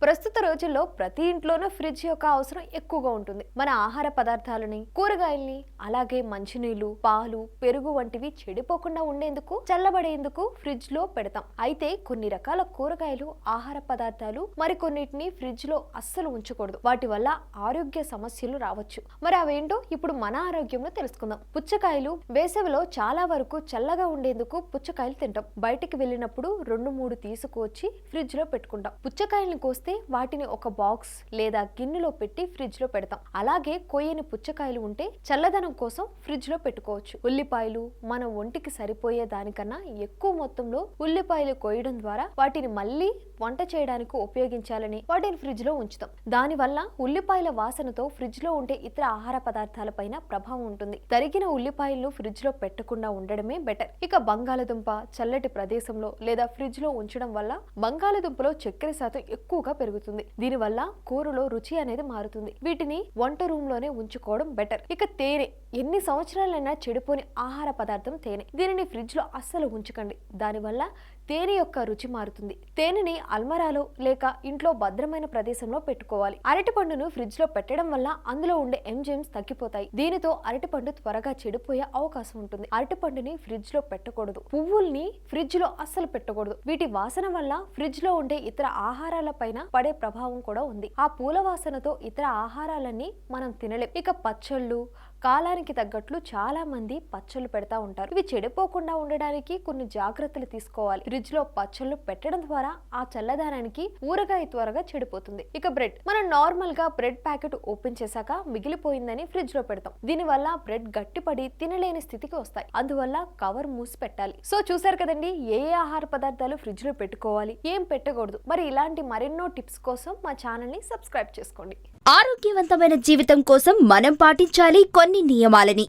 ప్రస్తుత రోజుల్లో ప్రతి ఇంట్లోనూ ఫ్రిడ్జ్ యొక్క అవసరం ఎక్కువగా ఉంటుంది. మన ఆహార పదార్థాలని, కూరగాయల్ని, అలాగే మంచినీళ్లు, పాలు, పెరుగు వంటివి చెడిపోకుండా ఉండేందుకు, చల్లబడేందుకు ఫ్రిడ్జ్ లో పెడతాం. అయితే కొన్ని రకాల కూరగాయలు, ఆహార పదార్థాలు మరికొన్నిటిని ఫ్రిడ్జ్ లో అస్సలు ఉంచకూడదు. వాటి వల్ల ఆరోగ్య సమస్యలు రావచ్చు. మరి అవేంటో ఇప్పుడు మన ఆరోగ్యంలో తెలుసుకుందాం. పుచ్చకాయలు వేసవిలో చాలా వరకు చల్లగా ఉండేందుకు పుచ్చకాయలు తింటాం. బయటికి వెళ్ళినప్పుడు 2-3 తీసుకువచ్చి ఫ్రిడ్జ్ లో పెట్టుకుంటాం. పుచ్చకాయల్ని కోస్తే వాటిని ఒక బాక్స్ లేదా గిన్నెలో పెట్టి ఫ్రిడ్జ్ లో పెడతాం. అలాగే కొయ్యని పుచ్చకాయలు ఉంటే చల్లదనం కోసం ఫ్రిడ్జ్ లో పెట్టుకోవచ్చు. ఉల్లిపాయలు మన ఒంటికి సరిపోయే దానికన్నా ఎక్కువ మొత్తంలో ఉల్లిపాయలు కోయడం ద్వారా వాటిని మళ్ళీ వంట చేయడానికి ఉపయోగించాలని వాటిని ఫ్రిడ్జ్ లో ఉంచుతాం. దానివల్ల ఉల్లిపాయల వాసనతో ఫ్రిడ్జ్ లో ఉండే ఇతర ఆహార పదార్థాల పైన ప్రభావం ఉంటుంది. తరిగిన ఉల్లిపాయలను ఫ్రిడ్జ్ లో పెట్టకుండా ఉండడమే బెటర్. ఇక బంగాళదుంప చల్లటి ప్రదేశంలో లేదా ఫ్రిడ్జ్ లో ఉంచడం వల్ల బంగాళదుంపలో చక్కెర శాతం ఎక్కువగా పెరుగుతుంది. దీనివల్ల కూరలో రుచి అనేది మారుతుంది. వీటిని వంట రూమ్ లోనే ఉంచుకోవడం బెటర్. ఇక తేనె ఎన్ని సంవత్సరాలైనా చెడిపోని ఆహార పదార్థం తేనె. దీనిని ఫ్రిడ్జ్ లో అస్సలు ఉంచకండి. దానివల్ల తేనె యొక్క రుచి మారుతుంది. తేనెని అల్మరాలో లేక ఇంట్లో భద్రమైన ప్రదేశంలో పెట్టుకోవాలి. అరటిపండును ఫ్రిడ్జ్ లో పెట్టడం వల్ల అందులో ఉండే ఎంజైమ్స్ తగ్గిపోతాయి. దీనితో అరటిపండు త్వరగా చెడిపోయే అవకాశం ఉంటుంది. అరటిపండుని ఫ్రిడ్జ్ లో పెట్టకూడదు. పువ్వుల్ని ఫ్రిడ్జ్ లో అస్సలు పెట్టకూడదు. వీటి వాసన వల్ల ఫ్రిడ్జ్ లో ఉండే ఇతర ఆహారాల పైన పడే ప్రభావం కూడా ఉంది. ఆ పూల వాసనతో ఇతర ఆహారాలన్నీ మనం తినలేం. ఇక పచ్చళ్ళు కాలానికి తగ్గట్లు చాలా మంది పచ్చళ్ళు పెడతా ఉంటారు. ఇవి చెడిపోకుండా ఉండడానికి కొన్ని జాగ్రత్తలు తీసుకోవాలి. ఫ్రిడ్జ్ లో పచ్చళ్ళు పెట్టడం ద్వారా ఆ చల్లదనానికి ఊరగాయ త్వరగా చెడిపోతుంది. ఇక బ్రెడ్ మనం నార్మల్ గా బ్రెడ్ ప్యాకెట్ ఓపెన్ చేశాక మిగిలిపోయిందని ఫ్రిడ్జ్ లో పెడతాం. దీనివల్ల బ్రెడ్ గట్టిపడి తినలేని స్థితికి వస్తాయి. అందువల్ల కవర్ మూసి పెట్టాలి. సో చూసారు కదండి, ఏ ఆహార పదార్థాలు ఫ్రిడ్జ్ లో పెట్టుకోవాలి, ఏం పెట్టకూడదు. మరి ఇలాంటి మరెన్నో టిప్స్ కోసం మా ఛానల్ ని సబ్స్క్రైబ్ చేసుకోండి. ఆరోగ్యవంతమైన జీవితం కోసం మనం పాటించాలి కొన్ని నియమాలని.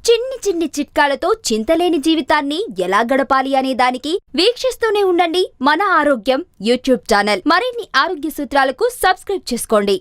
చిన్ని చిట్కాలతో చింతలేని జీవితాన్ని ఎలా గడపాలి అనే దానికి వీక్షిస్తూనే ఉండండి మన ఆరోగ్యం యూట్యూబ్ ఛానల్. మరిన్ని ఆరోగ్య సూత్రాలకు సబ్స్క్రైబ్ చేసుకోండి.